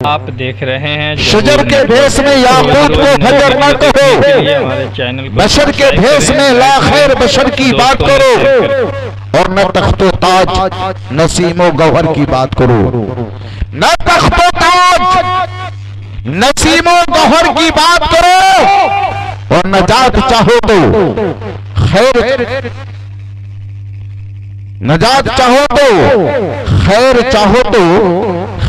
आप देख रहे हैं शजर के भेष में याकूत को हजर न कहो, हमारे चैनल बशर के भेष में ला खैर बशर की बात करो, और न तख्तो ताज नसीमो गौहर की बात करो। न तख्तो ताज नसीमो गौहर की बात करो, और नजात चाहो तो खैर, नजात चाहो तो खैर, चाहो तो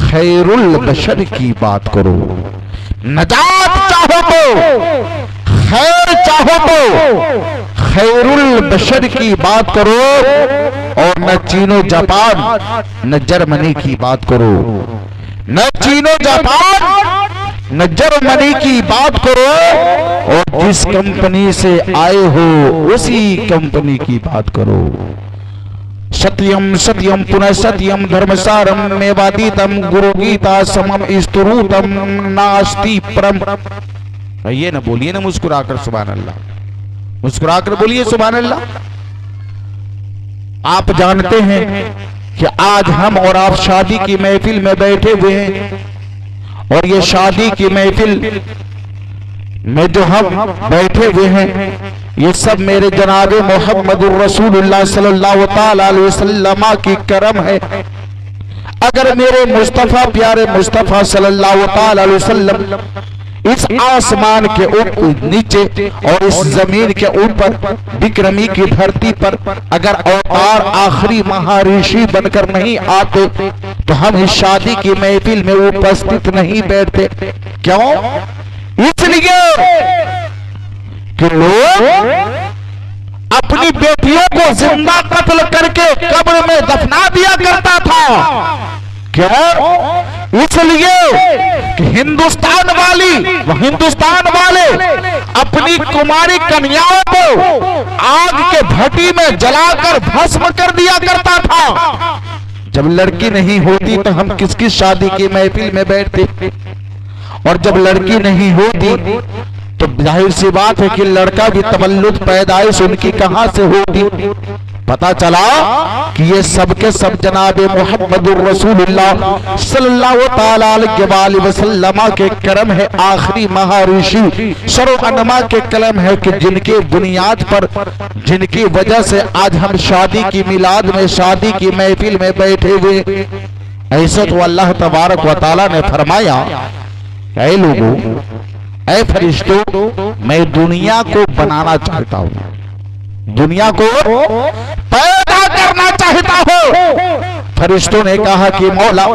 खैरुल बशर की बात करो। नजात चाहो तो खैर, चाहो तो खैरुल बशर की बात करो, और न चीनो जापान न जर्मनी की बात करो। न चीनो जापान न जर्मनी की बात करो, और जिस कंपनी से आए हो उसी कंपनी की बात करो। सत्यम सत्यम पुनः सत्यम धर्मसारम मेवादीतम गुरु गीता समम स्तुरूतम नास्ति परम। ये ना बोलिए ना मुस्कुराकर सुभान अल्लाह, मुस्कुराकर बोलिए सुभान अल्लाह। आप जानते हैं कि आज हम और आप शादी की महफिल में बैठे हुए हैं, और ये शादी की महफिल में जो हम बैठे हुए हैं ये सब मेरे जनाबे मोहम्मदुर रसूलुल्लाह सल्लल्लाहु ताला अलैहि वसल्लम की करम है। अगर मेरे मुस्तफा प्यारे मुस्तफा सल्लल्लाहु ताला अलैहि वसल्लम इस आसमान के ऊपर नीचे और इस जमीन के ऊपर विक्रमी की धरती पर अगर अवतार आखिरी महाऋषि बनकर नहीं आते तो हम इस शादी की महफिल में उपस्थित नहीं बैठते। क्यों? इसलिए कि लोग अपनी बेटियों को जिंदा कत्ल करके कब्र में दफना दिया करता था। क्यों? इसलिए कि हिंदुस्तान वाले अपनी कुमारी कन्याओं को आग के भट्टी में जलाकर भस्म कर दिया करता था। जब लड़की नहीं होती तो हम किसकी शादी की महफिल में बैठते, और जब लड़की नहीं होती तो जाहिर सी बात है कि लड़का भी तवल्लुद पैदाइश उनकी कहां से होती। पता चला कि ये सबके सब जनाबे मोहम्मदुर रसूलुल्लाह सल्लल्लाहु ताला अलैहि वसल्लम के करम है। आखिरी महर्षि शर्अनमा के कलम है कि जिनके बुनियाद पर, जिनकी वजह से आज हम शादी की मिलाद में, शादी की महफिल में बैठे हुए। ऐसे तो अल्लाह तबारक व तआला ने फरमाया, ऐ लोगों, ऐ फरिश्तों, मैं दुनिया को बनाना चाहता हूं, दुनिया को पैदा करना चाहता हूं। फरिश्तों ने कहा कि मौला,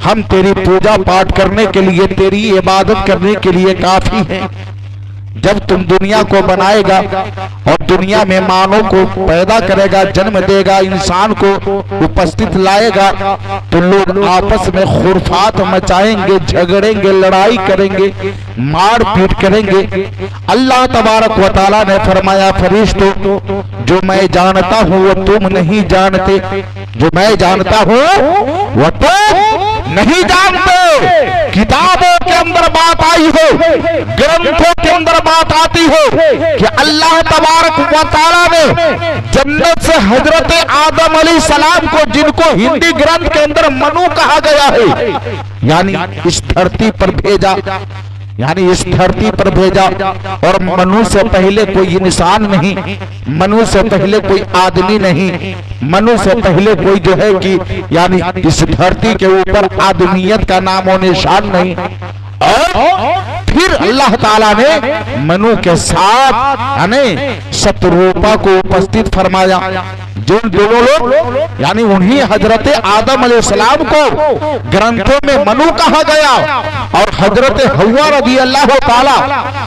हम तेरी पूजा पाठ करने के लिए, तेरी इबादत करने के लिए काफी हैं। जब तुम दुनिया को बनाएगा और दुनिया में मानव को पैदा करेगा, जन्म देगा, इंसान को उपस्थित लाएगा, तो लोग आपस में खुरफात मचाएंगे, झगड़ेंगे, लड़ाई करेंगे, मार पीट करेंगे। अल्लाह तबारक व तआला ने फरमाया, फरिश्तों, जो मैं जानता हूं वो तुम नहीं जानते, जो मैं जानता हूं वो तुम नहीं जानते। किताबों के अंदर बात आई हो, ग्रंथों के अंदर बात आती हो कि अल्लाह तबारक व तआला ने जन्नत से हजरत आदम अलैहिस्सलाम को, जिनको हिंदी ग्रंथ के अंदर मनु कहा गया है, यानी इस धरती पर भेजा, यानी इस धरती पर भेजा। और मनु से पहले कोई इंसान नहीं, मनु से पहले कोई आदमी नहीं, मनु से पहले कोई जो है कि यानी इस धरती के ऊपर आदमियत का नामो निशान नहीं। और फिर अल्लाह ताला ने मनु के साथ यानी शत्रुपा को उपस्थित फरमाया, जिन दोनों लोग यानी उन्हीं हजरत आदम अलैहिस्सलाम को ग्रंथों में मनु कहा गया, और हजरत हव्वा रज़ी अल्लाह ताला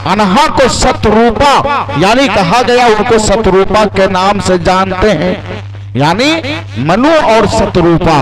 अन्हा को शत्रुपा यानी कहा गया। उनको शत्रुपा के नाम से जानते हैं, यानी मनु और शत्रुपा,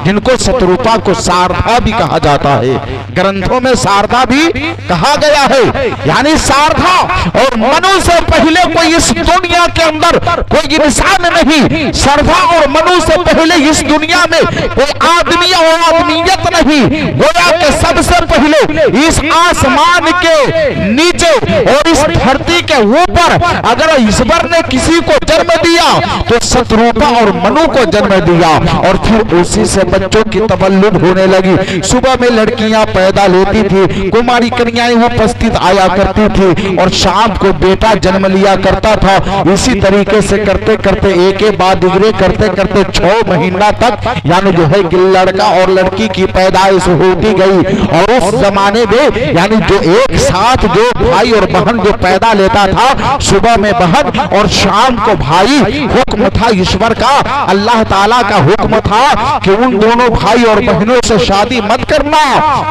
जिनको शत्रुपा को शारदा भी कहा जाता है, ग्रंथों में शारदा भी कहा गया है। यानी शारदा और मनु से पहले कोई इस दुनिया के अंदर कोई इंसान नहीं, शारदा और मनु से पहले इस दुनिया में कोई आदमी और आदमियत नहीं। गोया के सबसे ले, इस आसमान के नीचे और इस धरती के ऊपर अगर ईश्वर ने किसी को जन्म दिया तो शत्रुपा और मनु को जन्म दिया। और फिर उसी से बच्चों की तवल्लुद होने लगी। सुबह में लड़कियां पैदा लेती थी, कुमारी कन्याएं उपस्थित आया करती थी और शाम को बेटा जन्म लिया करता था। इसी तरीके से करते करते एक के बाद दूसरे करते करते 6 महीना तक यानी जो है कि लड़का और लड़की की पैदाइश होती गई। और उस जमाने में यानी जो एक साथ जो भाई और बहन जो पैदा लेता था, सुबह में बहन और शाम को भाई, हुक्म था ईश्वर का, अल्लाह ताला का हुक्म था कि उन दोनों भाई और बहनों से शादी मत करना,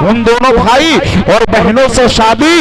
उन दोनों भाई और बहनों से शादी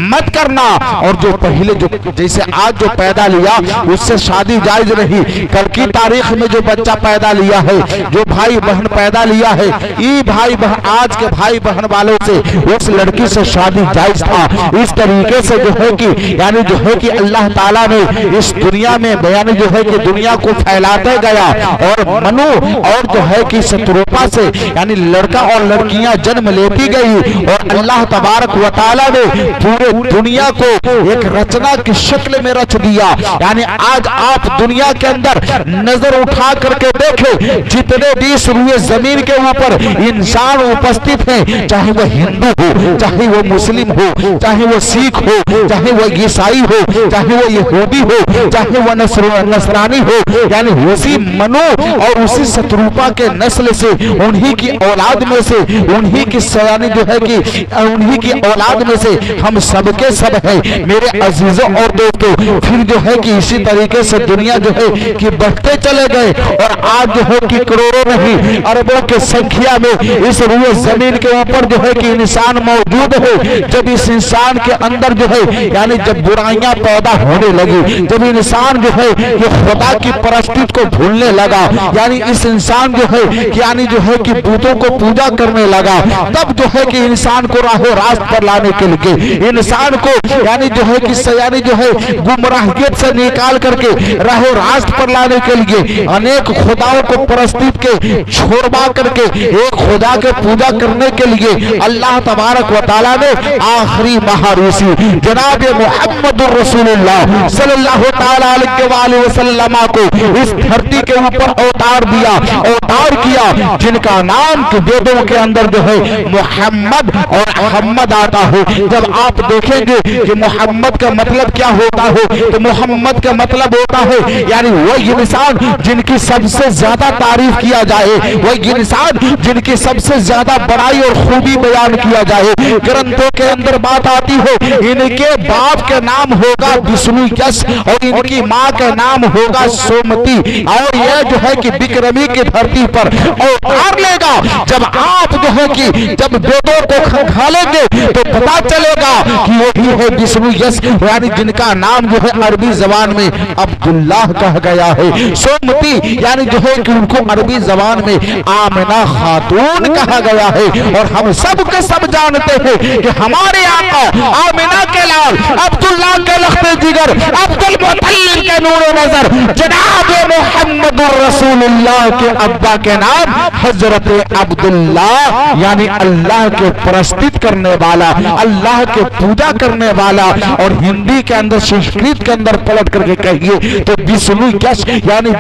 मत करना। और जो पहले जो जैसे आज जो पैदा लिया उससे शादी जायज नहीं, कल की तारीख में जो बच्चा पैदा लिया है, जो भाई बहन पैदा लिया है, ये भाई बहन आज के भाई बहन वालों से उस लड़की से शादी जायज था। इस तरीके से जो है कि यानी जो है कि अल्लाह ताला ने इस दुनिया में यानी जो है कि दुनिया को फैलाते गया। और मनु और जो है कि शत्रुपा से यानी लड़का और लड़कियां जन्म लेती गई। और अल्लाह तबारक व तआला ने पूरे दुनिया को एक रचना की शक्ल में रच दिया। यानी आज आप दुनिया के अंदर नजर उठा करके देखें, जितने भी रुए जमीन के ऊपर इंसान उपस्थित हैं, चाहे वो हिंदू हो, चाहे वो मुस्लिम हो, चाहे वो सिख हो, चाहे वो ईसाई हो, चाहे वो यहूदी हो, चाहे वो नसरानी हो, यानी उसी मनु और उसी शत्रुपा के नस्ल से, उन्हीं की औलाद में से, उन्हीं की यानी जो है कि उन्हीं की औलाद में से हम सबके सब हैं मेरे अजीजों और दोस्तों। फिर जो है कि इसी तरीके से दुनिया जो है कि बढ़ते चले गए और आज जो है कि करोड़ों नहीं अरबों के संख्या में इस रुए जमीन के ऊपर जो है कि इंसान मौजूद है। जब इस इंसान के अंदर जो है यानी जब बुराइयां पैदा होने लगी, जब इंसान जो है कि खुदा की परस्ती को भूलने लगा, यानी इस इंसान जो है कि यानी जो है कि बूतों को पूजा करने लगा, तब जो है कि इंसान को राहों रास्त पर लाने के लिए, इंसान को यानी जो है कि यानी जो है गुमराहियत से निकाल करके राहों रास्त पर लाने के लिए अनेक खुदाओं को परस्ती के छोड़वा करके एक खुदा के पूजा करने के लिए अल्लाह तबारक व तआला ने आखिरी महाऋषि जनाब मुहम्मदुर रसूलुल्लाह सल्लल्लाहु तआला अलैहि वसल्लम को इस धरती के ऊपर अवतार दिया, अवतार किया, जिनका नाम वेदों के अंदर जो है मोहम्मद और अहमद आता है। जब आप देखेंगे कि मोहम्मद का मतलब क्या होता है, तो मोहम्मद का मतलब होता है यानी वही इंसान जिनकी सबसे ज्यादा तारीफ किया जाए, वही इंसान जिनकी सबसे ज्यादा बड़ाई और खूबी बयान किया जाए। ग्रंथों के अंदर बात आती है इनके बाप का नाम होगा विष्णु यश और इनकी माँ का नाम होगा सोमती, और यह जो है कि विक्रमी की धरती पर अवतार लेगा। जब आप जो है कि जब वेदों को खंगालेंगे तो पता चलेगा कि वही है विष्णु यश, यानी जिनका नाम जो है अरबी जबान में अब्दुल्लाह कहा गया है। सोमती यानी जो है कि उनको अरबी जबान में आमिना खातून कहा गया है। और हम सब के सब जानते हैं कि हमारे आका आमिना के लाल अब्दुल्लाह के लख्ते जिगर अब्दुल मुतल्लिब के नूर नजर जनाब मुहम्मदुर रसूलुल्लाह के अब्बा के नाम हजरत अब्दुल्लाह यानी अल्लाह के परस्तित करने वाला, अल्लाह के पूजा करने वाला। और हिंदी के अंदर संस्कृत के अंदर पलट करके कहिए तो विष्णु यश यानी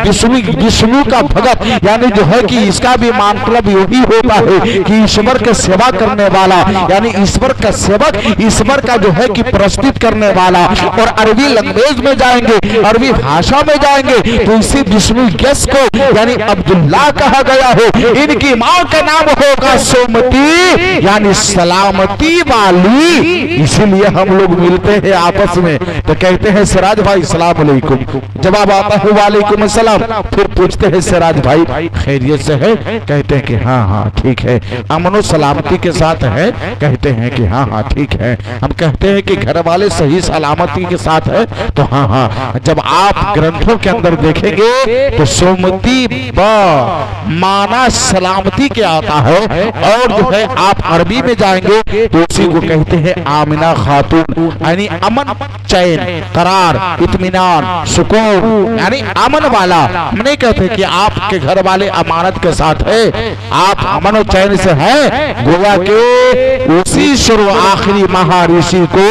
विष्णु का भगत, यानी जो है कि इसका भी मतलब यही होता है कि ईश्वर के सेवा करने वाला, यानी ईश्वर का सेवक, ईश्वर का जो है कि प्रस्तुत करने वाला। और अरबी लैंग्वेज में जाएंगे, अरबी भाषा में जाएंगे तो इसी विष्णु यश को यानी अब्दुल्लाह कहा गया हो। इनकी माँ का नाम होगा सोमती यानी सलामती वाली। इसीलिए हम लोग मिलते हैं आपस में तो कहते हैं सिराज भाई सलाम अलैकुम, जवाब आता है वालेकुम अस्सलाम। फिर पूछते हैं सिराज भाई खैरियत से है, कहते हैं कि हाँ हाँ ठीक है। अमनो सलामती के साथ है, कहते हैं कि हाँ हाँ ठीक है। हम कहते हैं कि घर वाले सही सलामती के साथ है, तो हाँ हाँ। जब आप ग्रंथों के अंदर देखेंगे तो सोमती माना सलामती के आता है। और जो है आप अरबी में जाएंगे तो उसी को कहते हैं आमिना खातून, यानी अमन, चैन, करार, इत्मीनान, सुकून, यानी अमन वाला। हम नहीं कहते कि आपके घर वाले अमानत के साथ है, आप अमन और चैन से हैं, गोया के उसी शुरू आखिरी महर्षि को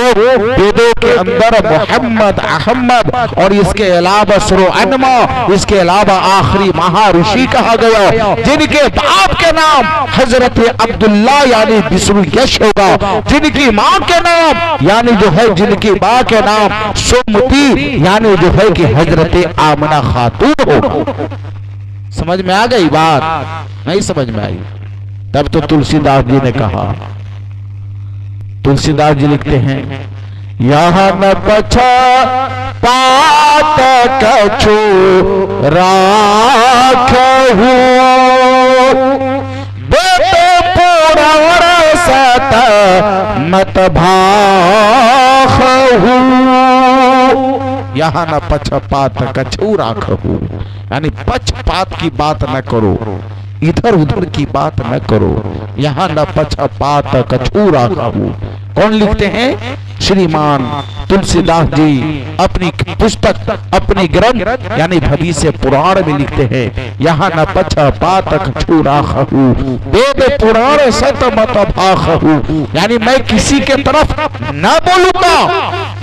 वेदों के अंदर मोहम्मद अहमद और इसके अलावा शुरू अनमा, इसके अलावा आखिरी महर्षि कहा गया, जिनके बाप के नाम हजरत अब्दुल्ला यानी बिस्रु यश होगा, जिनकी माँ के नाम यानी जो है जिनकी माँ के नाम सुमती यानी जो है कि हजरत आमना खातून होगा। समझ में आ गई बात? नहीं समझ में आई? तब तो तुलसीदास जी ने कहा, तुलसीदास जी लिखते हैं, यहाँ न पछा पात कछु राखहु, बेटे पुराण सत मत भाखहु। यहाँ न पक्षपात कछु राखहु, यानी पक्षपात की बात न करो, इधर उधर की बात न करो। यहाँ न पक्षपात कछु राखहु। कौन लिखते हैं? श्रीमान तुलसीदास जी अपनी पुस्तक, अपनी ग्रंथ यानी भविष्य पुराण में लिखते हैं, यहाँ न पक्षपात कछु राखहु, वेद पुराण सत मत भाखहु। यानी मैं किसी के तरफ न बोलूंगा,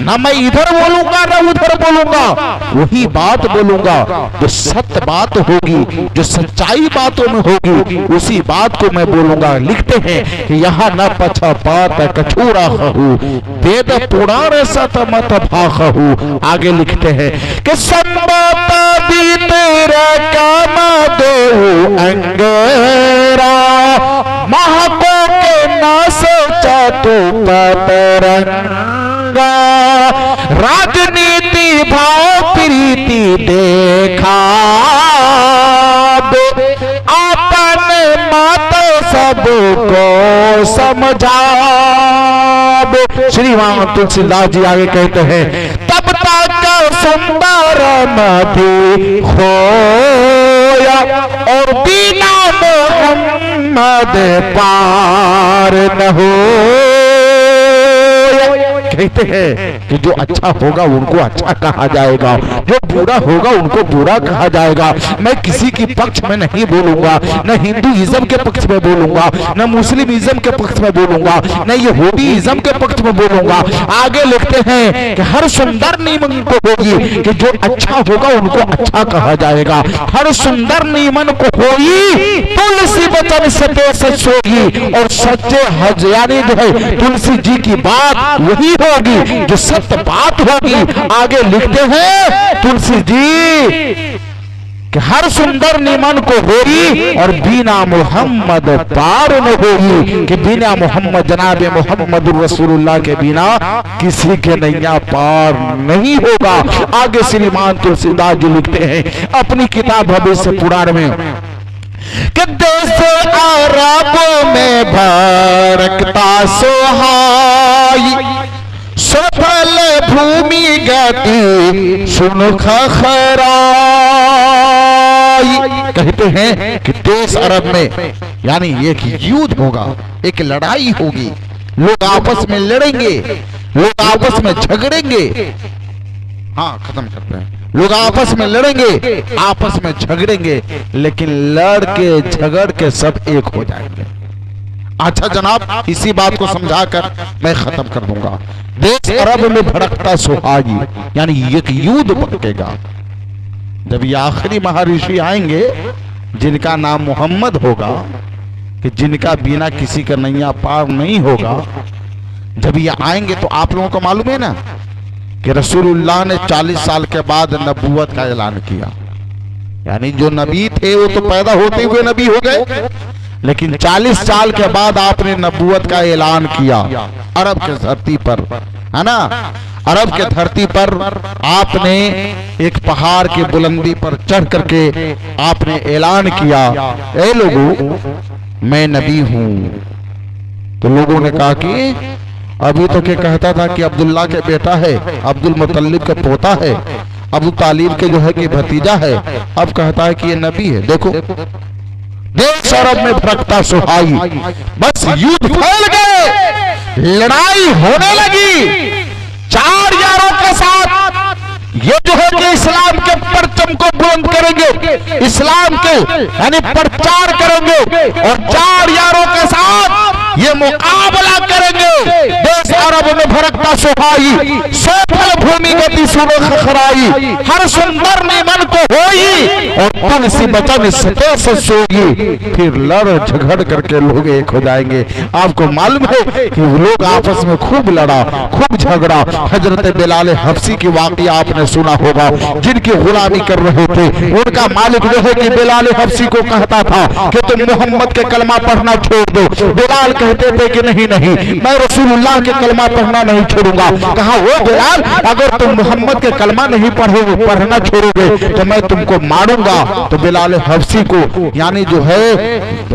न मैं इधर बोलूंगा न उधर बोलूंगा, वही बात बोलूंगा जो सत्य बात होगी, जो सच्चाई बातों में होगी, उसी बात को मैं बोलूंगा। लिखते हैं कि यहाँ न पक्षपात कछु राखहु, वेद पुराण सत मत भाखहु। आगे लिखते हैं कि संबत दी तेरा काम दो अंगेरा, महको के न सोचा तो पतरंगा, राजनीति भाव प्रीति देखा, अपन मत सबको समझा। श्रीमान तुलसीदास जी आगे कहते हैं, तब तक सुंदर मधु खोया और बिना मोहम्मद पार न हो। कहते हैं कि जो अच्छा होगा उनको अच्छा कहा जाएगा, जो बुरा होगा उनको बुरा कहा जाएगा। मैं किसी के पक्ष में नहीं बोलूंगा, न हिंदुइज्म के पक्ष में बोलूंगा, न मुस्लिमिज्म के पक्ष में बोलूंगा, न यहूदीइज्म के पक्ष में बोलूंगा। आगे लिखते हैं कि हर सुंदर नियमन को होगी कि जो अच्छा होगा उनको अच्छा कहा जाएगा। हर सुंदर नियमन को होगी तुलसी वचन सत्य सच होगी, और सच्चे हज यानी जो है तुलसी जी की बात वही होगी जो सत्य बात होगी। आगे लिखते हैं तुलसी जी कि हर सुंदर निमन को होगी और बिना मोहम्मद पार न होगी, कि बिना मोहम्मद जनाब मोहम्मद रसूलुल्लाह के बिना किसी के नैया पार नहीं होगा। आगे श्रीमान तुलसीदास जी लिखते हैं अपनी किताब भविष्य पुराण में कि देश अरब में भरकता सोहाई, सफल भूमि गति सुन खखराई। कहते हैं कि देश अरब में यानी एक युद्ध होगा, एक लड़ाई होगी, लोग आपस में लड़ेंगे, लोग आपस में झगड़ेंगे। हाँ खत्म करते हैं। लोग आपस में लड़ेंगे, आपस में झगड़ेंगे, लेकिन लड़ के झगड़ के सब एक हो जाएंगे। अच्छा जनाब, इसी बात को समझाकर मैं खत्म कर दूंगा। देश अरब में भड़कता सुहागी यानी एक युद्ध भड़केगा। जब ये आखिरी महर्षि आएंगे जिनका नाम मोहम्मद होगा, कि जिनका बिना किसी का नैया पार नहीं होगा, जब ये आएंगे तो आप लोगों को मालूम है ना कि रसूलुल्लाह ने 40 साल के बाद नबूवत का ऐलान किया। यानी जो नबी थे वो तो पैदा होते हुए नबी हो गए, लेकिन 40 साल के बाद आपने नबूवत का ऐलान किया अरब के धरती पर, है ना। अरब के धरती पर आपने एक पहाड़ की बुलंदी पर चढ़ करके आपने ऐलान किया, ए लोगों मैं नबी हूं। तो लोगों ने कहा कि अभी तो क्या कहता था कि अब्दुल्ला के बेटा है, अब्दुल मुतल्लिब के पोता है, अबू तालिब के जो है कि भतीजा है, अब कहता है कि ये नबी है। देखो देश अरब में भड़कता सुहाई, बस युद्ध फैल गए, लड़ाई होने लगी। 4 यारों के साथ ये जो है कि इस्लाम के परचम को बुलंद करेंगे, इस्लाम के यानी प्रचार करेंगे, और 4 यारों के साथ ये मुकाबला करेंगे। देश अरब में भड़कता सुहाई, सफल भूमि गति सुनो खखराई, हर सुंदर निमन को होई और तुलसी बचन सते से सोगी। फिर लड़ झगड़ करके लोग एक हो जाएंगे। आपको मालूम है कि वो लोग आपस में खूब लड़ा, खूब झगड़ा। हजरत बिलाल हबशी की वाकया आपने सुना होगा, जिनकी गुलामी कर रहे थे। उनका मालिक जो है कि बिलाल हबशी को कहता था कि तुम मोहम्मद के कलमा पढ़ना छोड़ दो। बिलाल कहते थे कि नहीं नहीं, मैं रसूलुल्लाह के कलमा पढ़ना नहीं छोड़ूंगा। कहा वो बिलाल, अगर तुम मोहम्मद के कलमा नहीं पढ़ना छोड़ोगे तो मैं तुमको मारूंगा। तो बिलाल हबशी को यानी जो है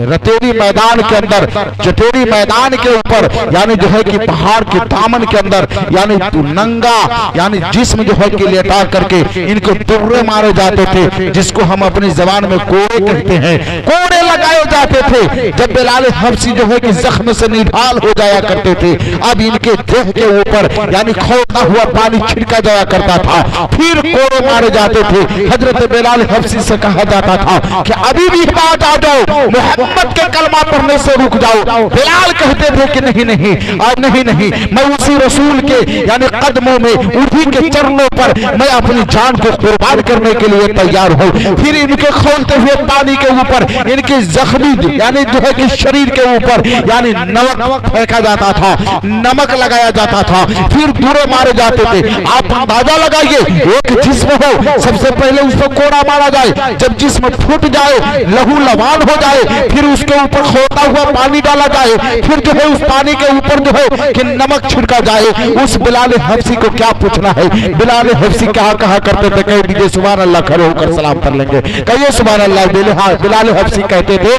रतेरी मैदान के अंदर, चटेरी मैदान के ऊपर, यानी जो है कि पहाड़ के दामन के अंदर, यानी नंगा यानी जिस्म जो है कि लेटा करके इनको तुर्रे मारे जाते थे, जिसको हम अपनी जबान में कोड़े कहते हैं। कोड़े लगाए जाते थे। जब बिलाल हबशी जो है कि जख्म से निढाल हो जाया करते थे, अब इनके देह के ऊपर यानी खौलता हुआ पानी छिड़का जाया करता था, फिर कोड़े मारे जाते थे। हजरत बिलाल हबशी से कहा जाता था कि अभी भी बात आ जाओ, मोहम्मद के कलमा पढ़ने से रुक जाओ। बिलाल कहते थे कि नहीं नहीं, अब नहीं नहीं, मैं उसी रसूल के यानी कदमों में, उन्हीं के चरणों पर मैं अपनी जान को कुर्बान करने के लिए तैयार हूँ। फिर इनके खौलते हुए पानी के ऊपर इनके जख्मी यानी जो है कि शरीर के ऊपर यानी नमक फेंका जाता था, नमक लगाया जाता था, फिर दूरे मारे जाते थे। आप अंदाजा लगाइए, एक जिस्म हो, सबसे पहले उस पर कोड़ा मारा जाए, जब जिस्म फूट जाए, लहू लवान हो जाए, फिर उसके ऊपर खौलता हुआ पानी डाला जाए, फिर जो है उस पानी के ऊपर जो है कि नमक छिड़का जाए। उस बिलाल हबशी को क्या पूछना है। बिलाल हबशी क्या कहा करते थे, कह दीजिए सुभान अल्लाह, खड़े होकर सलाम कर लेंगे, कहिए सुभान अल्लाह। बिलाल हबशी कहते थे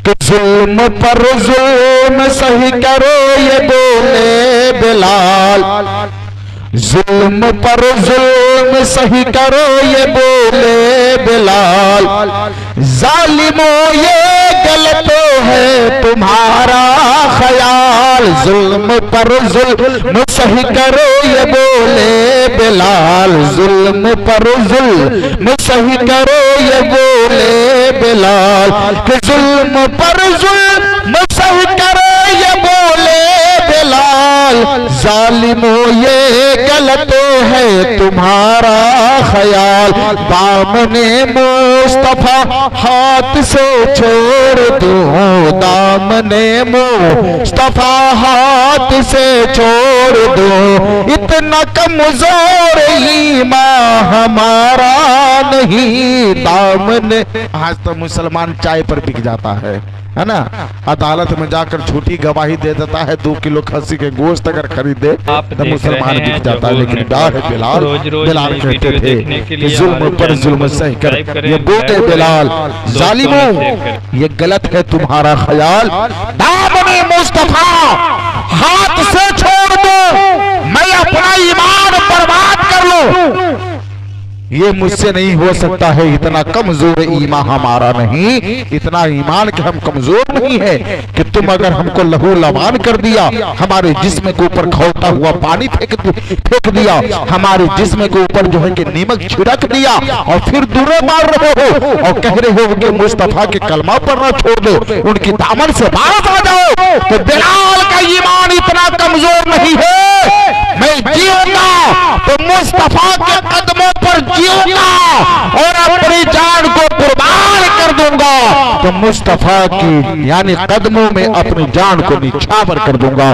कि जुल्म पर जुल्म सही करो, ये बोले बिलाल, जुल्म पर जुल्म सही करो, ये बोले बिलाल, जालिमो ये गलत है तुम्हारा ख्याल, जुल्म पर जुल्म सही करो, ये बोले बिलाल, जुल्म पर जुल्म सही करो, ये बोले बिलाल, कि जुल्म पर जुल्म सही करो, ये बोले बिलाल, जालिमो ये गलत है तुम्हारा ख्याल, दामने मुस्तफा हाथ से छोड़ दो, दामने मुस्तफा हाथ से छोड़ दो, इतना कमजोर ईमान हमारा नहीं, दामने। आज तो मुसलमान चाय पर बिक जाता है ना, अदालत में जाकर झूठी गवाही दे देता है, 2 किलो खस्सी के गोश्त अगर खरीदे तो मुसलमान बिक जाता है। लेकिन बिलाल कहते थे कि जुल्म पर जुल्म सही कर, ये बोले बिलाल, जालिमो ये गलत है तुम्हारा ख्याल, दामने मुस्तफा हाथ से छोड़ दो, मैं अपना ईमान बर्बाद कर लूं, ये मुझसे नहीं हो सकता है। इतना कमजोर ईमान हमारा नहीं, इतना ईमान कि हम कमजोर नहीं है कि तुम अगर हमको लहू लवान कर दिया, हमारे जिस्म के ऊपर खौलता हुआ पानी फेंक दिया, हमारे जिस्म के ऊपर जो है कि नीमक छिड़क दिया और फिर दूरे मार रहे हो और कह रहे हो कि मुस्तफा के कलमा पढ़ना छोड़ दो, उनकी दामन से बाहर आ जाओ। तो बिलाल का ईमान इतना कमजोर नहीं है। मैं जीऊंगा तो मुस्तफा के कदमों पर जीऊंगा और अपनी जान को कुर्बान कर दूंगा, तो मुस्तफा की यानी कदमों में अपनी जान को निछावर कर दूंगा।